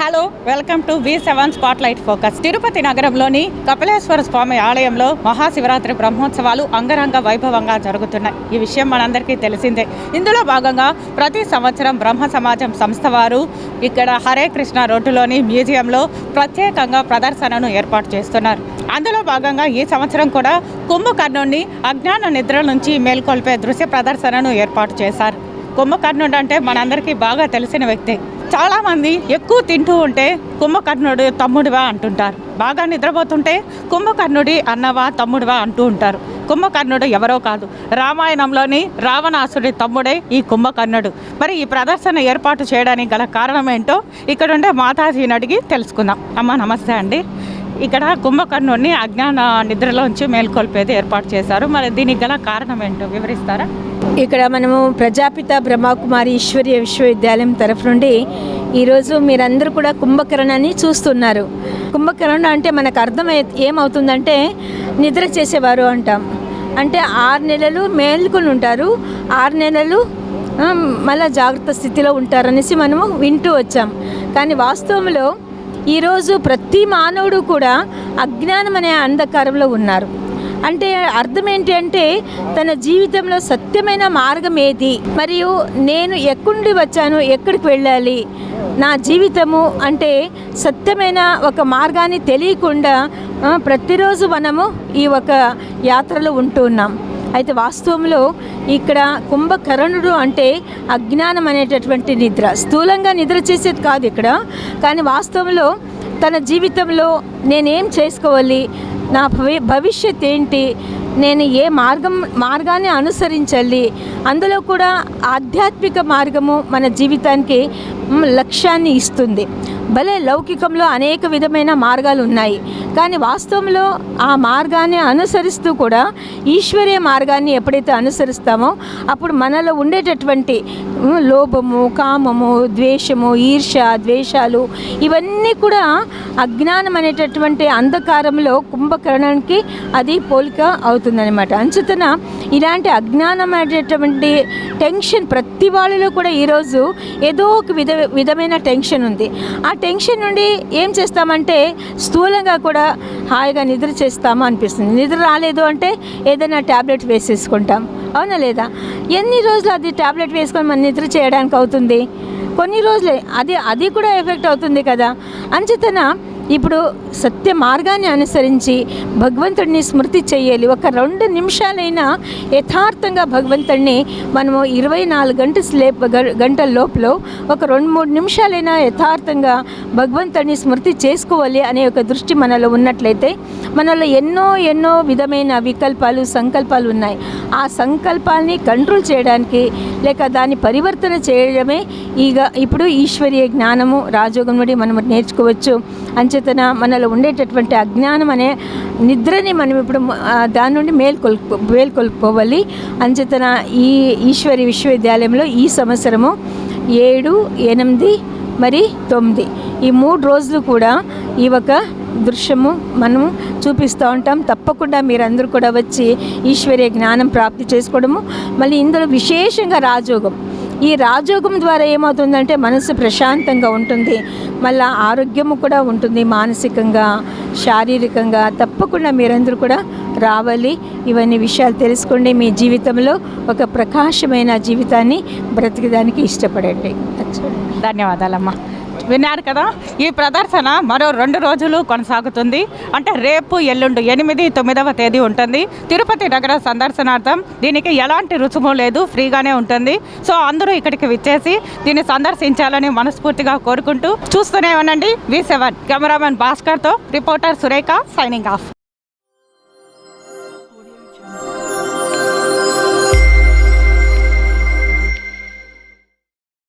Hello, welcome to V7 spotlight focus. Tirupati నగరంలోని కపిలేశ్వర స్వామి ఆలయంలో మహాశివరాత్రి బ్రహ్మోత్సవాలు అంగరంగ వైభవంగా జరుగుతున్నాయి. ఈ విషయం మనందరికీ తెలిసిందే. ఇందులో భాగంగా ప్రతి సంవత్సరం బ్రహ్మ సమాజం సంస్థ వారు ఇక్కడ హరే కృష్ణ రోడ్డులోని మ్యూజియంలో ప్రత్యేకంగా ప్రదర్శనను ఏర్పాటు చేస్తున్నారు. అందులో భాగంగా ఈ సంవత్సరం కూడా కుంభకర్ణుడిని అజ్ఞాన నిద్ర నుంచి మేల్కొల్పే దృశ్య ప్రదర్శనను ఏర్పాటు చేశారు. కుంభకర్ణుడు అంటే మనందరికీ బాగా తెలిసిన వ్యక్తి. చాలామంది ఎక్కువ తింటూ ఉంటే కుంభకర్ణుడు తమ్ముడివా అంటుంటారు. బాగా నిద్రపోతుంటే కుంభకర్ణుడి అన్నవా తమ్ముడివా అంటూ ఉంటారు. కుంభకర్ణుడు ఎవరో కాదు, రామాయణంలోని రావణాసుడి తమ్ముడే ఈ కుంభకర్ణుడు. మరి ఈ ప్రదర్శన ఏర్పాటు చేయడానికి గల కారణం ఏంటో ఇక్కడ ఉండే మాతాజీని అడిగి తెలుసుకుందాం. అమ్మ నమస్తే అండి. ఇక్కడ కుంభకర్ణుడిని అజ్ఞాన నిద్రలోంచి మేల్కొల్పేది ఏర్పాటు చేశారు. మరి దీనికి గల కారణం ఏంటో వివరిస్తారా? ఇక్కడ మనము ప్రజాపిత బ్రహ్మకుమారి ఈశ్వరీయ విశ్వవిద్యాలయం తరఫు నుండి ఈరోజు మీరందరూ కూడా కుంభకర్ణాన్ని చూస్తున్నారు. కుంభకర్ణ అంటే మనకు అర్థం ఏమవుతుందంటే నిద్ర చేసేవారు అంటాం. అంటే 6 నెలలు మేల్కొని ఉంటారు, 6 నెలలు మళ్ళీ జాగ్రత్త స్థితిలో ఉంటారనేసి మనము వింటూ వచ్చాం. కానీ వాస్తవంలో ఈరోజు ప్రతి మానవుడు కూడా అజ్ఞానం అనే అంధకారంలో ఉన్నారు. అంటే అర్థం ఏంటి అంటే తన జీవితంలో సత్యమైన మార్గం ఏది, మరియు నేను ఎక్కడి వచ్చాను, ఎక్కడికి వెళ్ళాలి, నా జీవితము అంటే సత్యమైన ఒక మార్గాన్ని తెలియకుండా ప్రతిరోజు మనము ఈ ఒక యాత్రలో ఉంటూ ఉన్నాం. అయితే వాస్తవంలో ఇక్కడ కుంభకర్ణుడు అంటే అజ్ఞానం అనేటటువంటి నిద్ర, స్థూలంగా నిద్ర చేసేది కాదు ఇక్కడ. కానీ వాస్తవంలో తన జీవితంలో నేనేం చేసుకోవాలి, నా భవిష్యత్ ఏంటి, నేను ఏ మార్గాన్ని అనుసరించాలి, అందులో కూడా ఆధ్యాత్మిక మార్గము మన జీవితానికి లక్ష్యాన్ని ఇస్తుంది. భలే లౌకికంలో అనేక విధమైన మార్గాలు ఉన్నాయి, కానీ వాస్తవంలో ఆ మార్గాన్ని అనుసరిస్తూ కూడా ఈశ్వరీయ మార్గాన్ని ఎప్పుడైతే అనుసరిస్తామో అప్పుడు మనలో ఉండేటటువంటి లోభము, కామము, ద్వేషము, ఈర్ష్య, ద్వేషాలు ఇవన్నీ కూడా అజ్ఞానం అనేటటువంటి అంధకారంలో కుంభకర్ణానికి అది పోలిక అవుతుందన్నమాట. అంచుతన ఇలాంటి అజ్ఞానం అనేటటువంటి టెన్షన్ ప్రతి వాళ్ళలో కూడా ఈరోజు ఏదో ఒక విధమైన టెన్షన్ ఉంది. ఆ టెన్షన్ నుండి ఏం చేస్తామంటే స్థూలంగా కూడా హాయిగా నిద్ర చేస్తామా అనిపిస్తుంది. నిద్ర రాలేదు అంటే ఏదైనా ట్యాబ్లెట్ వేసేసుకుంటాం, అవునా లేదా? ఎన్ని రోజులు అది ట్యాబ్లెట్ వేసుకొని మనం నిద్ర చేయడానికి అవుతుంది? కొన్ని రోజులే, అది కూడా ఎఫెక్ట్ అవుతుంది కదా. అంచేతన ఇప్పుడు సత్య మార్గాన్ని అనుసరించి భగవంతుడిని స్మృతి చేయాలి. ఒక 2 నిమిషాలైనా యథార్థంగా భగవంతుడిని మనము 24 గంటల లోపల ఒక 2-3 నిమిషాలైనా యథార్థంగా భగవంతుడిని స్మృతి చేసుకోవాలి అనే ఒక దృష్టి మనలో ఉన్నట్లయితే మనలో ఎన్నో విధమైన వికల్పాలు, సంకల్పాలు ఉన్నాయి. ఆ సంకల్పాలని కంట్రోల్ చేయడానికి లేక దాన్ని పరివర్తన చేయడమే ఇప్పుడు ఈశ్వరీయ జ్ఞానము రాజయోగం నుండి మనం నేర్చుకోవచ్చు. అంచేతన మనలో ఉండేటటువంటి అజ్ఞానం అనే నిద్రని మనం ఇప్పుడు దాని నుండి మేల్కొల్పుకోవాలి. అంచేతన ఈ ఈశ్వరీయ విశ్వవిద్యాలయంలో ఈ సంవత్సరము 7, 8 మరి 9 ఈ 3 రోజులు కూడా ఈ ఒక దృశ్యము మనము చూపిస్తూ ఉంటాం. తప్పకుండా మీరందరూ కూడా వచ్చి ఈశ్వరీయ జ్ఞానం ప్రాప్తి చేసుకోవడము. మళ్ళీ ఇందులో విశేషంగా రాజయోగం, ఈ రాజయోగం ద్వారా ఏమవుతుందంటే మనసు ప్రశాంతంగా ఉంటుంది, మళ్ళీ ఆరోగ్యము కూడా ఉంటుంది, మానసికంగా, శారీరకంగా. తప్పకుండా మీరందరూ కూడా రావాలి, ఇవన్నీ విషయాలు తెలుసుకోండి. మీ జీవితంలో ఒక ప్రకాశమైన జీవితాన్ని బ్రతికడానికి ఇష్టపడండి. ధన్యవాదాలమ్మా. విన్నారు కదా, ఈ ప్రదర్శన మరో 2 రోజులు కొనసాగుతుంది. అంటే రేపు, ఎల్లుండి 8, 9వ తేదీ ఉంటుంది. తిరుపతి నగర సందర్శనార్థం దీనికి ఎలాంటి రుసుము లేదు, ఫ్రీగానే ఉంటుంది. సో అందరూ ఇక్కడికి విచ్చేసి దీన్ని సందర్శించాలని మనస్ఫూర్తిగా కోరుకుంటూ చూస్తూనే ఉండండి V7. కెమెరామెన్ భాస్కర్తో రిపోర్టర్ సురేఖ సైనింగ్ ఆఫ్.